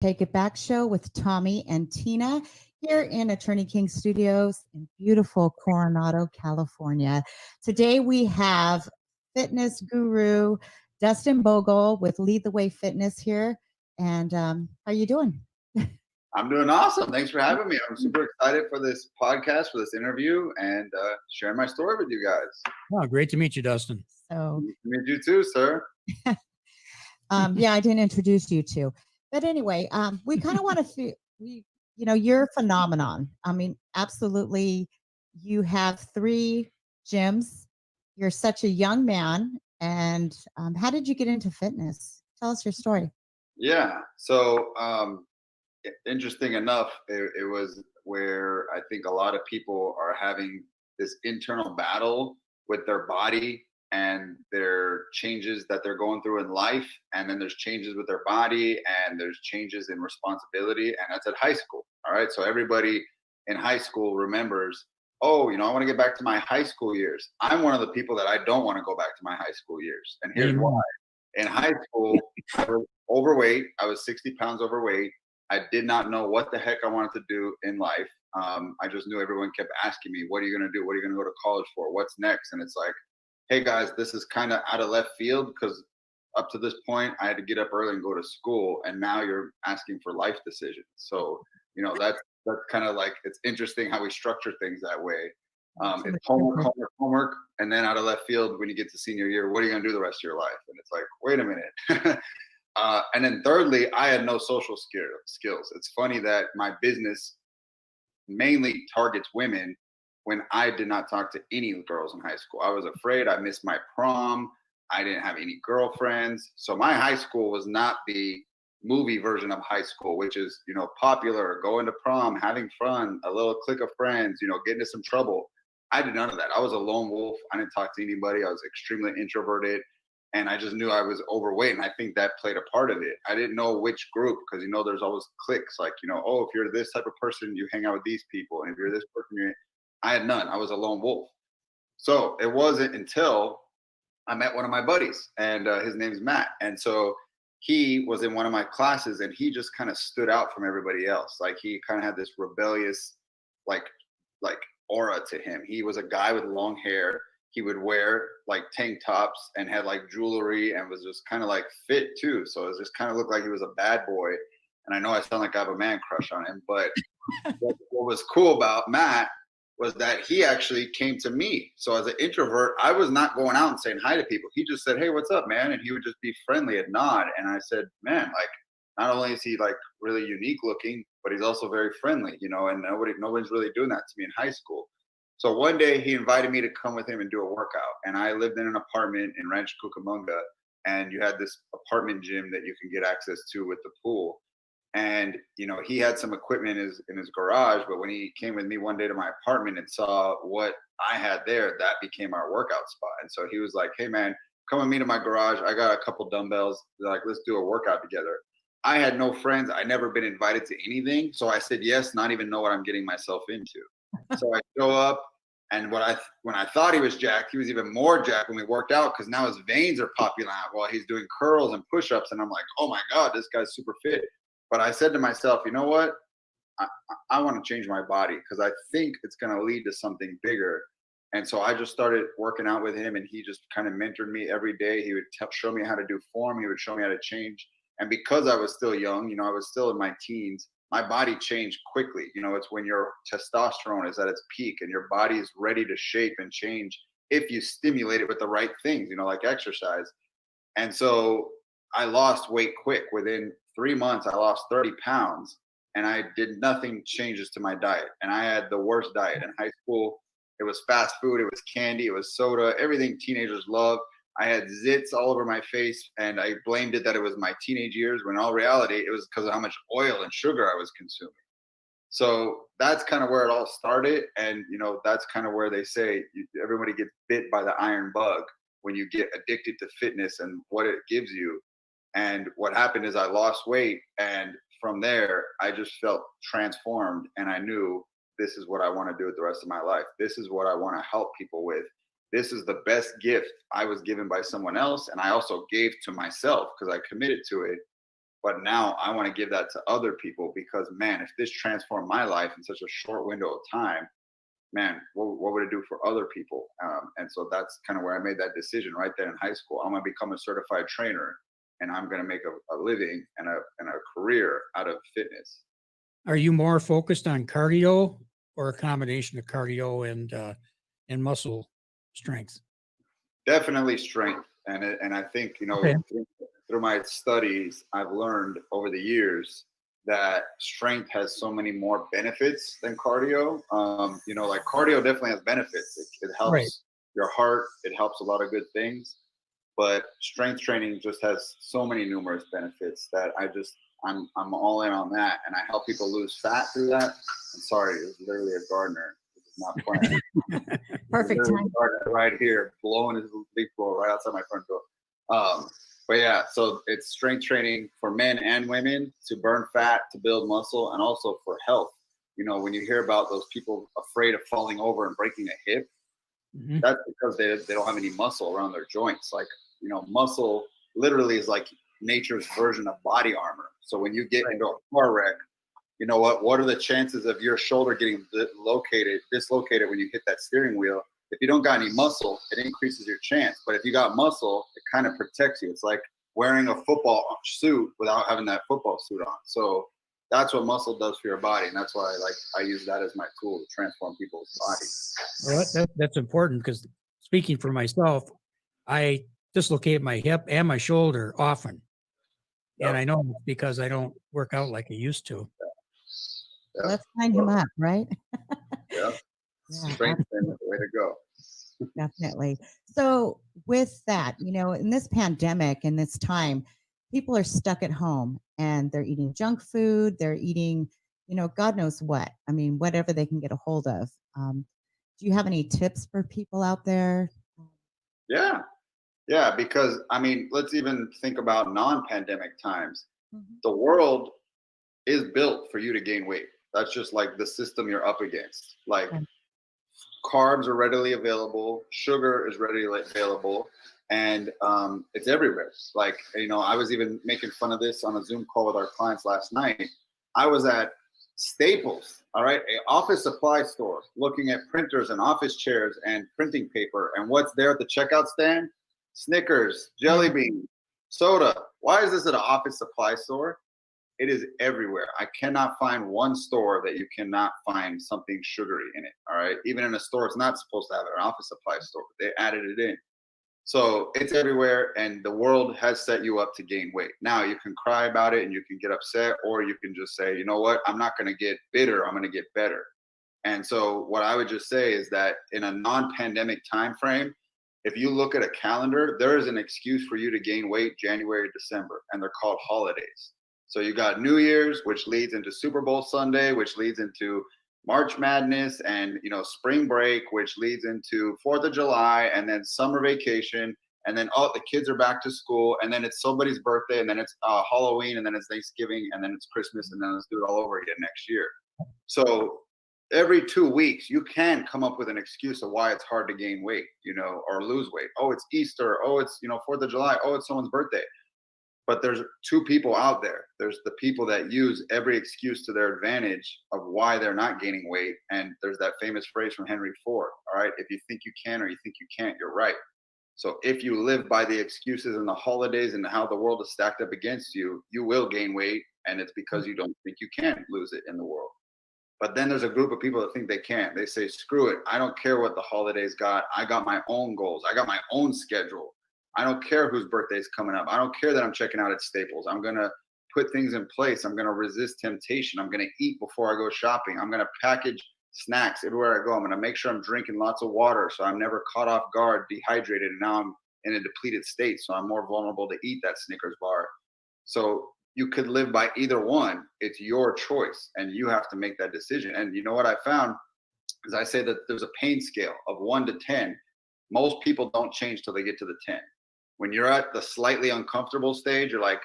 Take It Back show with Tommy and Tina here in Attorney King Studios in beautiful Coronado, California. Today we have fitness guru Dustin Bogle with Lead the Way Fitness here. And how you doing? I'm doing awesome. Thanks for having me. I'm super excited for this podcast, for this interview, and sharing my story with you guys. Oh, great to meet you, Dustin. So, meet you too, sir. Yeah, I didn't introduce you to. But anyway, we kind of want to feel, you're a phenomenon. I mean, absolutely. You have 3 gyms. You're such a young man. And how did you get into fitness? Tell us your story. Yeah. So, interesting enough, it was where I think a lot of people are having this internal battle with their body and their changes that they're going through in life, and then there's changes with their body, and there's changes in responsibility, and that's at high school. All right, so everybody in high school remembers, oh, I want to get back to my high school years. I'm one of the people that I don't want to go back to my high school years, and here's why. In high school, I was overweight. I was 60 pounds overweight. I did not know what the heck I wanted to do in life. I just knew everyone kept asking me, what are you going to do? What are you going to go to college for? What's next? And it's like, hey guys, this is kind of out of left field, because up to this point I had to get up early and go to school, and now you're asking for life decisions. So that's kind of like, it's interesting how we structure things that way. It's homework, and then out of left field, when you get to senior year, what are you going to do the rest of your life? And it's like, wait a minute. And then thirdly, I had no social skills. It's funny that my business mainly targets women, when I did not talk to any girls in high school. I was afraid. I missed my prom. I didn't have any girlfriends. So my high school was not the movie version of high school, which is, popular, going to prom, having fun, a little clique of friends, get into some trouble. I did none of that. I was a lone wolf. I didn't talk to anybody. I was extremely introverted, and I just knew I was overweight. And I think that played a part of it. I didn't know which group, because, there's always cliques, like, oh, if you're this type of person, you hang out with these people. And if you're this person, I had none. I was a lone wolf. So it wasn't until I met one of my buddies, and his name's Matt. And so he was in one of my classes, and he just kind of stood out from everybody else. Like, he kind of had this rebellious, like aura to him. He was a guy with long hair. He would wear like tank tops and had like jewelry, and was just kind of like fit too. So it just kind of looked like he was a bad boy. And I know I sound like I have a man crush on him, but what was cool about Matt was that he actually came to me. So as an introvert, I was not going out and saying hi to people. He just said, hey, what's up, man? And he would just be friendly and nod. And I said, man, like, not only is he like really unique looking, but he's also very friendly, and nobody's really doing that to me in high school. So one day he invited me to come with him and do a workout. And I lived in an apartment in Rancho Cucamonga, and you had this apartment gym that you can get access to with the pool. And, he had some equipment in his garage, but when he came with me one day to my apartment and saw what I had there, that became our workout spot. And so he was like, hey man, come with me to my garage. I got a couple dumbbells. They're like, let's do a workout together. I had no friends. I'd never been invited to anything. So I said yes, not even know what I'm getting myself into. So I show up, and when I thought he was jacked, he was even more jacked when we worked out, because now his veins are popping out while he's doing curls and push-ups. And I'm like, oh my God, this guy's super fit. But I said to myself, you know what? I want to change my body, because I think it's going to lead to something bigger. And so I just started working out with him, and he just kind of mentored me every day. He would show me how to do form. He would show me how to change. And because I was still young, I was still in my teens, my body changed quickly. It's when your testosterone is at its peak and your body is ready to shape and change if you stimulate it with the right things, like exercise. And so I lost weight quick. Within 3 months, I lost 30 pounds, and I did nothing changes to my diet. And I had the worst diet in high school. It was fast food. It was candy. It was soda, everything teenagers love. I had zits all over my face, and I blamed it that it was my teenage years, when in all reality, it was because of how much oil and sugar I was consuming. So that's kind of where it all started. And, that's kind of where they say everybody gets bit by the iron bug when you get addicted to fitness and what it gives you. And what happened is I lost weight, and from there, I just felt transformed, and I knew this is what I want to do with the rest of my life. This is what I want to help people with. This is the best gift I was given by someone else, and I also gave to myself because I committed to it. But now I want to give that to other people because, man, if this transformed my life in such a short window of time, man, what would it do for other people? And so that's kind of where I made that decision right there in high school. I'm going to become a certified trainer, and I'm going to make a living and a career out of fitness. Are you more focused on cardio or a combination of cardio and muscle strength? Definitely strength, and I think Okay. through my studies, I've learned over the years that strength has so many more benefits than cardio. Like cardio definitely has benefits. It helps Right. your heart. It helps a lot of good things, but strength training just has so many numerous benefits that I'm all in on that, and I help people lose fat through that. I'm sorry, it was literally a gardener. It was not planned. Perfect time. Right here, blowing his leaf blower right outside my front door. But yeah, so it's strength training for men and women to burn fat, to build muscle, and also for health. When you hear about those people afraid of falling over and breaking a hip, Mhm. that's because they don't have any muscle around their joints. Like, muscle literally is like nature's version of body armor. So when you get into a car wreck, you know what are the chances of your shoulder getting dislocated when you hit that steering wheel? If you don't got any muscle, it increases your chance. But if you got muscle, it kind of protects you. It's like wearing a football suit without having that football suit on. So that's what muscle does for your body, and that's why I use that as my tool to transform people's bodies. Well, that's important because speaking for myself, I dislocate my hip and my shoulder often. Yep. And I know it's because I don't work out like I used to. Yep. Let's sign him up, right? Yeah. Yeah, Strength training is the way to go. definitely. So with that, in this pandemic and this time, people are stuck at home and they're eating junk food, they're eating, God knows what. I mean, whatever they can get a hold of. Do you have any tips for people out there? Yeah. Yeah, because let's even think about non-pandemic times. Mhm. The world is built for you to gain weight. That's just like the system you're up against. Like, Right. carbs are readily available, sugar is readily available, and it's everywhere. Like, I was even making fun of this on a Zoom call with our clients last night. I was at Staples, all right, a office supply store, looking at printers and office chairs and printing paper, and what's there at the checkout stand? Snickers, jelly beans, soda. Why is this at an office supply store? It is everywhere. I cannot find one store that you cannot find something sugary in it. All right. Even in a store, it's not supposed to have it, an office supply store, but they added it in. So it's everywhere, and the world has set you up to gain weight. Now you can cry about it and you can get upset, or you can just say, you know what, I'm not going to get bitter. I'm going to get better. And so what I would just say is that in a non-pandemic time frame, if you look at a calendar, there is an excuse for you to gain weight January, December, and they're called holidays. So you got New Year's, which leads into Super Bowl Sunday, which leads into March Madness, and spring break, which leads into 4th of July, and then summer vacation, and then the kids are back to school, and then it's somebody's birthday, and then it's Halloween, and then it's Thanksgiving, and then it's Christmas, and then let's do it all over again next year. So every 2 weeks, you can come up with an excuse of why it's hard to gain weight, or lose weight. Oh, it's Easter. Oh, it's 4th of July. Oh, it's someone's birthday. But there's two people out there. There's the people that use every excuse to their advantage of why they're not gaining weight. And there's that famous phrase from Henry Ford. All right. If you think you can or you think you can't, you're right. So if you live by the excuses and the holidays and how the world is stacked up against you, you will gain weight. And it's because you don't think you can lose it in the world. But then there's a group of people that think they can. They say, screw it. I don't care what the holidays got. I got my own goals. I got my own schedule. I don't care whose birthday is coming up. I don't care that I'm checking out at Staples. I'm going to put things in place. I'm going to resist temptation. I'm going to eat before I go shopping. I'm going to package snacks everywhere I go. I'm going to make sure I'm drinking lots of water so I'm never caught off guard, dehydrated, and now I'm in a depleted state. So I'm more vulnerable to eat that Snickers bar. So you could live by either one. It's your choice, and you have to make that decision. And you know what I found is I say that there's a pain scale of 1 to 10. Most people don't change till they get to the 10. When you're at the slightly uncomfortable stage, you're like,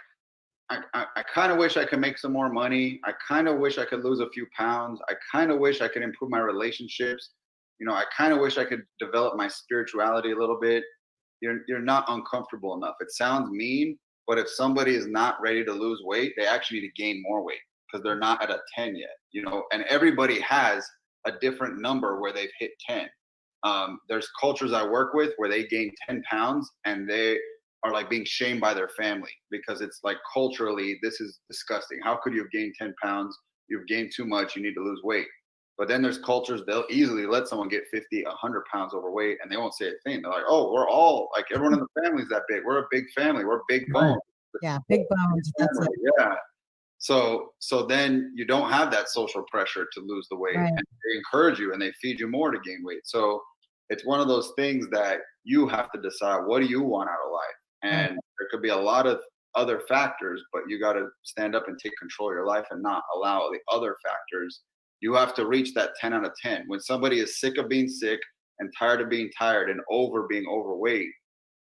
I kind of wish I could make some more money. I kind of wish I could lose a few pounds. I kind of wish I could improve my relationships. I kind of wish I could develop my spirituality a little bit. You're not uncomfortable enough. It sounds mean, But if somebody is not ready to lose weight, they actually need to gain more weight because they're not at a 10 yet, and everybody has a different number where they've hit 10. There's cultures I work with where they gain 10 pounds and they are like being shamed by their family because it's like culturally, this is disgusting. How could you have gained 10 pounds? You've gained too much. You need to lose weight. But then there's cultures, they'll easily let someone get 50, 100 pounds overweight and they won't say a thing. They're like, oh, we're all like, everyone in the family's that big. We're a big family. We're big bones. Yeah, big bones. That's it. Yeah. So then you don't have that social pressure to lose the weight, Right. and they encourage you and they feed you more to gain weight. So it's one of those things that you have to decide, what do you want out of life? And there could be a lot of other factors, but you got to stand up and take control of your life and not allow the other factors. You have to reach that 10 out of 10. When somebody is sick of being sick and tired of being tired and over being overweight,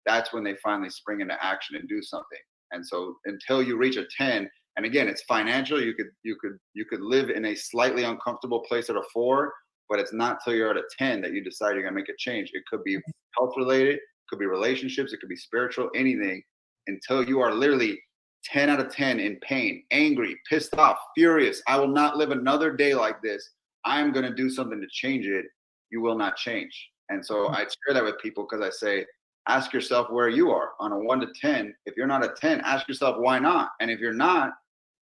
that's when they finally spring into action and do something. And so until you reach a 10, and again, it's financial. You could live in a slightly uncomfortable place at a 4, but it's not till you're at a 10 that you decide you're gonna make a change. It could be health related, it could be relationships, it could be spiritual, anything. Until you are literally 10 out of 10 in pain, angry, pissed off, furious. I will not live another day like this. I'm gonna do something to change it. You will not change. And so I share that with people because I say, ask yourself where you are on a 1 to 10. If you're not a 10, ask yourself why not. And if you're not,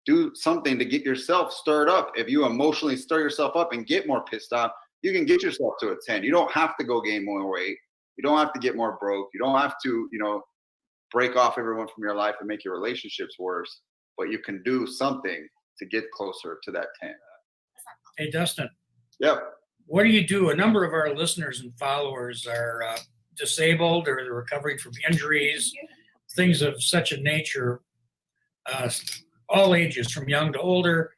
do something to get yourself stirred up. If you emotionally stir yourself up and get more pissed off, you can get yourself to a 10. You don't have to go gain more weight. You don't have to get more broke. You don't have to, break off everyone from your life and make your relationships worse. But you can do something to get closer to that 10. Hey, Dustin. Yep. What do you do? A number of our listeners and followers are disabled or they're recovering from injuries, things of such a nature, all ages, from young to older.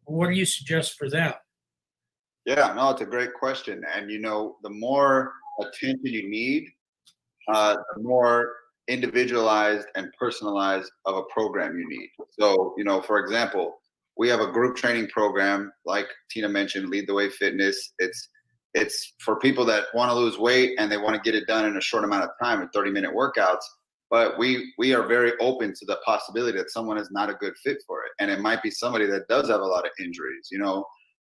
What do you suggest for them? Yeah, no, it's a great question. And, the more attention you need, the more individualized and personalized of a program you need. So, for example, we have a group training program, like Tina mentioned, Lead the Way Fitness. It's for people that want to lose weight and they want to get it done in a short amount of time in 30-minute workouts. But we are very open to the possibility that someone is not a good fit for it. And it might be somebody that does have a lot of injuries,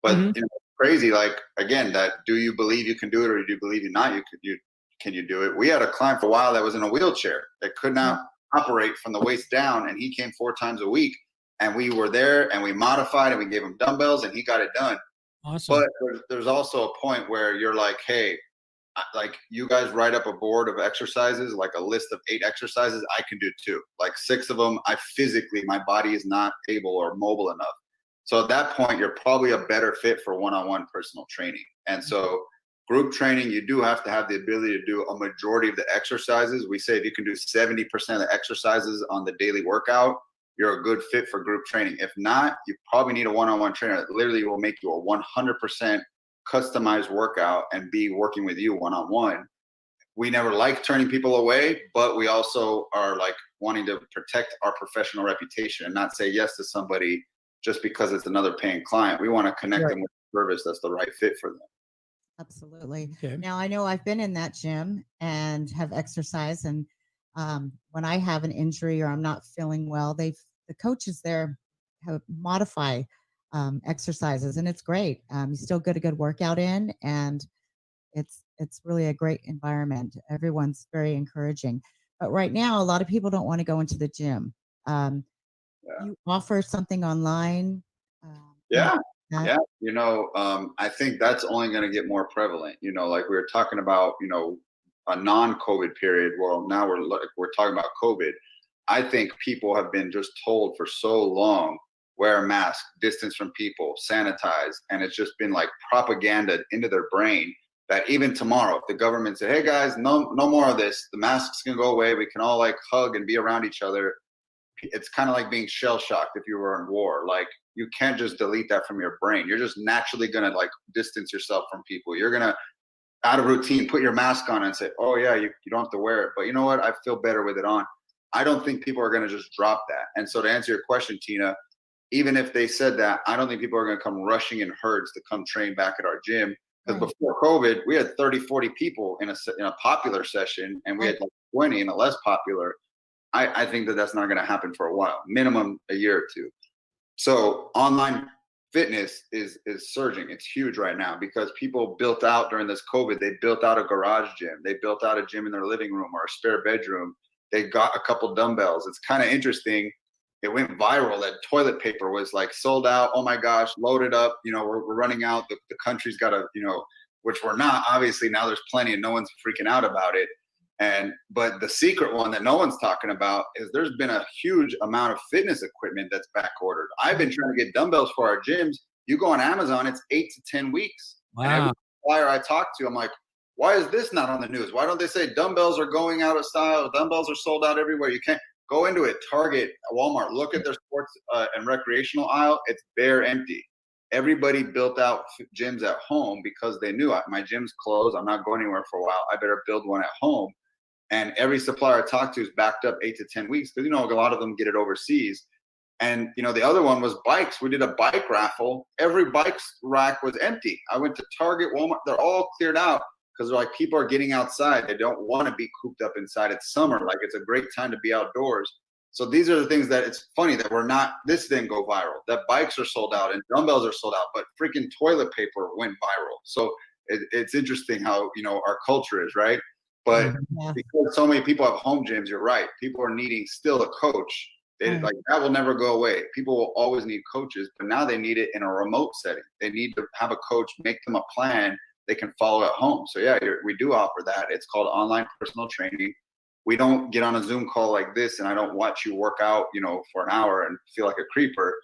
but crazy. Like, again, that do you believe you can do it or do you believe can you do it? We had a client for a while that was in a wheelchair that could not operate from the waist down. And he came 4 times a week and we were there and we modified and we gave him dumbbells and he got it done. Awesome. But there's also a point where you're like, hey, like you guys write up a board of exercises, like a list of 8 exercises, I can do 2. Like 6 of them, my body is not able or mobile enough. So at that point, you're probably a better fit for one-on-one personal training. And so group training, you do have to have the ability to do a majority of the exercises. We say if you can do 70% of the exercises on the daily workout, you're a good fit for group training. If not, you probably need a one-on-one trainer that literally will make you a 100% customized workout and be working with you one-on-one. We never like turning people away, but we also are like wanting to protect our professional reputation and not say yes to somebody just because it's another paying client. We want to connect them with a service that's the right fit for them. Absolutely. Okay. Now, I know I've been in that gym and have exercised, and when I have an injury or I'm not feeling well, the coaches there have modify exercises, and it's great. You still get a good workout in, and it's really a great environment. Everyone's very encouraging. But right now, a lot of people don't want to go into the gym. You offer something online. Yeah. I think that's only going to get more prevalent. Like we were talking about, a non-COVID period. Well, now we're talking about COVID. I think people have been just told for so long, wear a mask, distance from people, sanitize, and it's just been like propaganda into their brain that even tomorrow, if the government said, hey guys, no more of this, the masks can go away, we can all like hug and be around each other. It's kind of like being shell shocked if you were in war. Like, you can't just delete that from your brain. You're just naturally going to like distance yourself from people. You're going to, out of routine, put your mask on and say, oh yeah, you don't have to wear it. But you know what? I feel better with it on. I don't think people are going to just drop that. And so to answer your question, Tina, even if they said that, I don't think people are going to come rushing in herds to come train back at our gym. Because before COVID, we had 30, 40 people in a popular session, and we had like 20 in a less popular. I think that that's not going to happen for a while, minimum a year or two. So online fitness is surging. It's huge right now because people built out during this COVID. They built out a garage gym. They built out a gym in their living room or a spare bedroom. They got a couple dumbbells. It's kind of interesting. It went viral that toilet paper was like sold out. Oh my gosh, loaded up. You know, we're running out. The country's got to, you know, which we're not. Obviously, now there's plenty and no one's freaking out about it. But the secret one that no one's talking about is there's been a huge amount of fitness equipment that's back ordered. I've been trying to get dumbbells for our gyms. You go on Amazon, it's 8 to 10 weeks. Wow. And every supplier I talk to, I'm like, why is this not on the news? Why don't they say dumbbells are going out of style? Dumbbells are sold out everywhere. You can't go into it. Target, Walmart, look at their sports and recreational aisle. It's bare empty. Everybody built out gyms at home because they knew my gym's closed. I'm not going anywhere for a while. I better build one at home. And every supplier I talked to is backed up 8 to 10 weeks because, you know, a lot of them get it overseas. And, you know, the other one was bikes. We did a bike raffle. Every bike rack was empty. I went to Target, Walmart. They're all cleared out because they're like, people are getting outside. They don't want to be cooped up inside. It's summer. Like, it's a great time to be outdoors. So these are the things that it's funny that we're not, this didn't go viral, that bikes are sold out and dumbbells are sold out, but freaking toilet paper went viral. So it's interesting how, you know, our culture is, right? But because so many people have home gyms, you're right. People are needing still a coach. Like, that will never go away. People will always need coaches, but now they need it in a remote setting. They need to have a coach, make them a plan they can follow at home. So yeah, we do offer that. It's called online personal training. We don't get on a Zoom call like this and I don't watch you work out, you know, for an hour and feel like a creeper.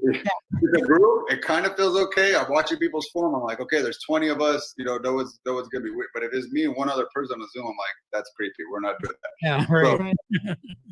It's a group, it kind of feels okay. I'm watching people's form. I'm like, okay, there's 20 of us, you know, no one's gonna be weird. But if it's me and one other person on the Zoom, I'm like, that's creepy. We're not doing that. Yeah, right.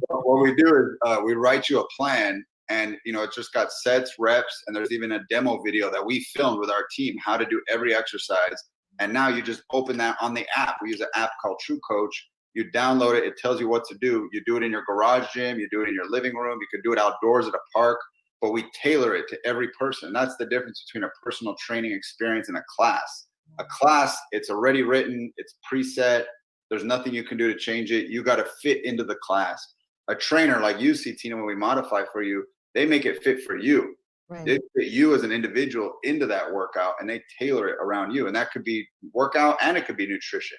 So what we do is we write you a plan, and you know, it's just got sets, reps, and there's even a demo video that we filmed with our team how to do every exercise. And now you just open that on the app. We use an app called True Coach. You download it, it tells you what to do. You do it in your garage gym, you do it in your living room, you could do it outdoors at a park, but we tailor it to every person. That's the difference between a personal training experience and a class. A class, it's already written, it's preset, there's nothing you can do to change it. You got to fit into the class. A trainer like you see, Tina, when we modify for you, they make it fit for you. Right. They fit you as an individual into that workout, and they tailor it around you. And that could be workout and it could be nutrition.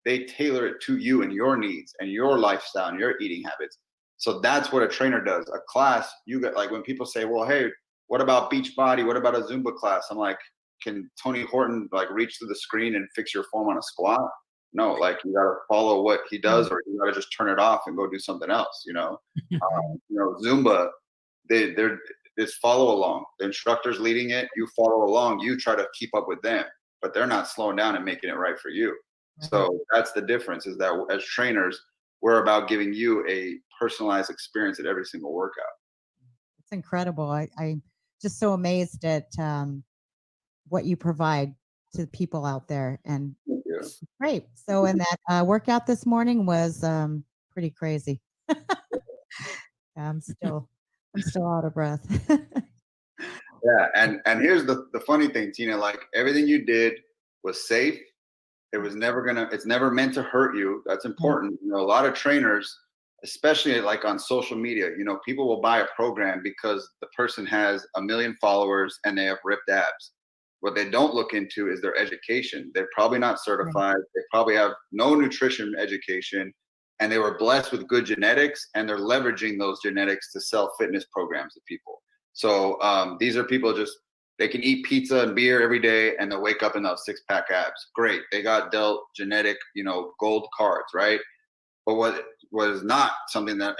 They tailor it to you and your needs and your lifestyle and your eating habits. So that's what a trainer does. A class, you get, like, when people say, well, hey, what about Beachbody? What about a Zumba class? I'm like, can Tony Horton like reach through the screen and fix your form on a squat? No, like, you got to follow what he does, or you got to just turn it off and go do something else. You know, Zumba, they're it's follow along. The instructor's leading it. You follow along. You try to keep up with them, but they're not slowing down and making it right for you. So that's the difference, is that as trainers, we're about giving you a personalized experience at every single workout. It's incredible. I'm just so amazed at what you provide to the people out there. And great. So, and that workout this morning was pretty crazy. I'm still out of breath. Yeah, and here's the funny thing, Tina. Like, everything you did was safe. It was it's never meant to hurt you. That's important. You know, a lot of trainers, especially like on social media, you know, people will buy a program because the person has 1 million followers and they have ripped abs. What they don't look into is their education. They're probably not certified. They probably have no nutrition education, and they were blessed with good genetics, and they're leveraging those genetics to sell fitness programs to people. So these are people they can eat pizza and beer every day and they'll wake up in those 6-pack abs. Great. They got dealt genetic, you know, gold cards, right? But what was not something that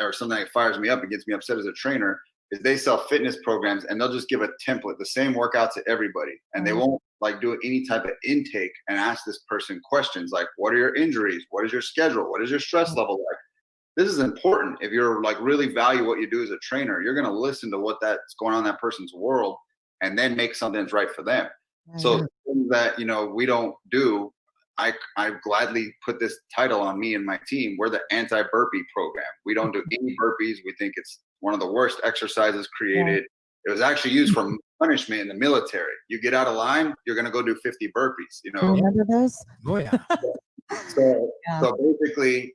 fires me up and gets me upset as a trainer is they sell fitness programs and they'll just give a template, the same workout to everybody. And they won't like do any type of intake and ask this person questions like, what are your injuries? What is your schedule? What is your stress level like? This is important. If you're like really value what you do as a trainer, you're going to listen to what that's going on in that person's world and then make something that's right for them. So things that, you know, we don't do, I gladly put this title on me and my team. We're the anti-burpee program. We don't do any burpees. We think it's one of the worst exercises created. It was actually used for punishment in the military. You get out of line, you're going to go do 50 burpees, you know. Remember those? Oh, yeah. So basically,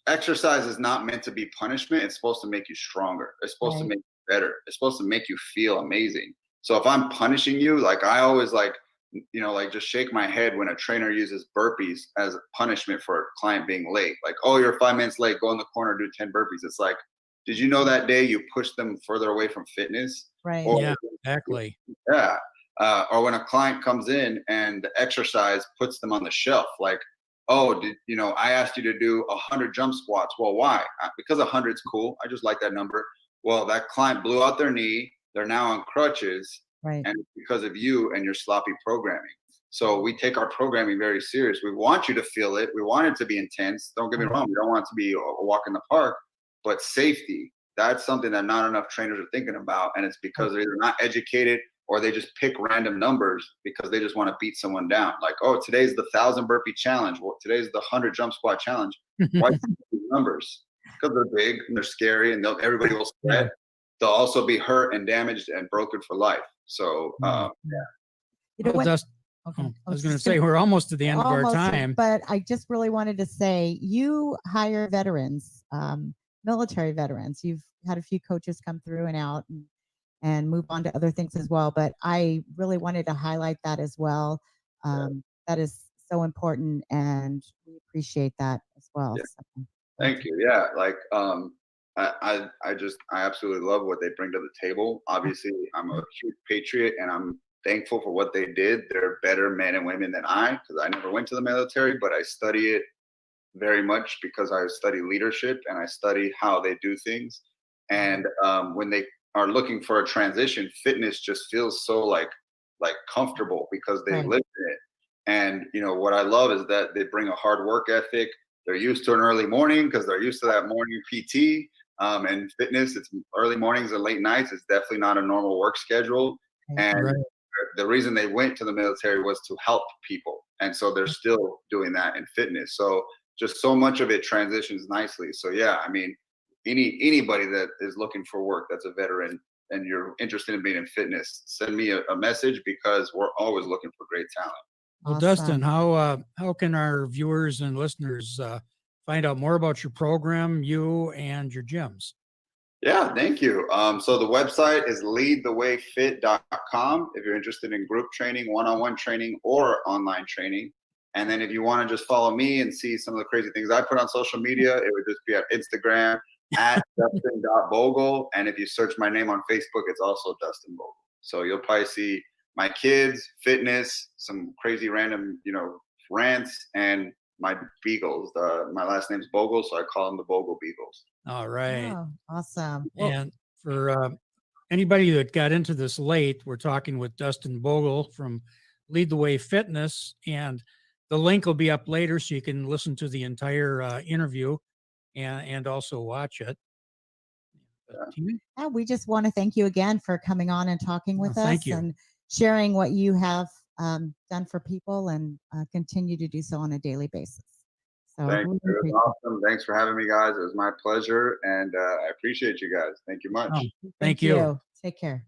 exercise is not meant to be punishment. It's supposed to make you stronger. It's supposed to Right. make you better. It's supposed to make you feel amazing. So if I'm punishing you, like I always like, like just shake my head when a trainer uses burpees as a punishment for a client being late. Like, oh, you're 5 minutes late, go in the corner, do 10 burpees. It's like, did you know that day you pushed them further away from fitness? Right. Or, Yeah, exactly. yeah. Or when a client comes in and the exercise puts them on the shelf, like, oh, I asked you to do 100 jump squats. Well, why? Because 100's cool. I just like that number. Well, that client blew out their knee. They're now on crutches. Right. And it's because of you and your sloppy programming. So we take our programming very serious. We want you to feel it. We want it to be intense. Don't get me wrong. We don't want it to be a walk in the park, but safety, that's something that not enough trainers are thinking about. And it's because they're either not educated or they just pick random numbers because they just want to beat someone down. Like, oh, today's the 1,000 burpee challenge. Well, today's the 100 jump squat challenge. Why these numbers? Because they're big and they're scary and everybody will sweat. Yeah. They'll also be hurt and damaged and broken for life. So, yeah. You know Well, what? Dustin, Okay. I was going to say we're almost to the end of our Almost, time. but I just really wanted to say you hire veterans, military veterans. You've had a few coaches come through and out and move on to other things as well. But I really wanted to highlight that as well. That is so important, and we appreciate that as well. Yeah. So, Thank you. Yeah, like I absolutely love what they bring to the table. Obviously, I'm a huge patriot, and I'm thankful for what they did. They're better men and women than I, because I never went to the military, but I study it very much because I study leadership and I study how they do things. And when they are looking for a transition, fitness just feels so like comfortable because they Right. live in it. And what I love is that they bring a hard work ethic. They're used to an early morning because they're used to that morning PT. And fitness, it's early mornings and late nights. It's definitely not a normal work schedule. And Right. the reason they went to the military was to help people. And so they're still doing that in fitness. So just so much of it transitions nicely. So yeah, I mean, anybody that is looking for work that's a veteran and you're interested in being in fitness, send me a message because we're always looking for great talent. Well, Awesome. Dustin, how can our viewers and listeners find out more about your program, you and your gyms? Yeah, thank you. So the website is leadthewayfit.com if you're interested in group training, one-on-one training, or online training. And then if you want to just follow me and see some of the crazy things I put on social media, it would just be at Instagram at Dustin.Bogle. And if you search my name on Facebook, it's also Dustin Bogle. So you'll probably see my kids, fitness, some crazy random, rants, and my beagles. My last name's Bogle, so I call them the Bogle Beagles. All right. Oh, awesome. Well, And for anybody that got into this late, we're talking with Dustin Bogle from Lead the Way Fitness, and the link will be up later so you can listen to the entire interview and also watch it. yeah, we just want to thank you again for coming on and talking with us thank you. and sharing what you have done for people and continue to do so on a daily basis. So Thank we you. It appreciate- was awesome. Thanks for having me, guys. It was my pleasure, and I appreciate you guys. Thank you much. Thank you. Take care.